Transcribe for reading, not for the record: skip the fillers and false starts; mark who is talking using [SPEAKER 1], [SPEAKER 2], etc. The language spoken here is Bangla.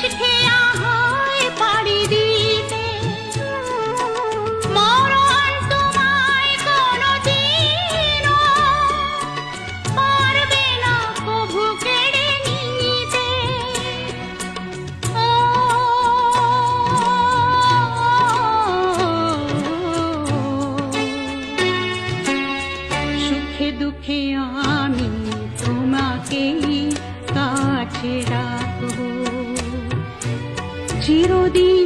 [SPEAKER 1] পিঠে আহায় পাড়ি দিতে, মরণ তোমায় কোনদিনও পারবে না কভু কেড়ে নিতে। সুখে দুঃখে আমি তোমাকেই কাছে রাখবো চিরদিন।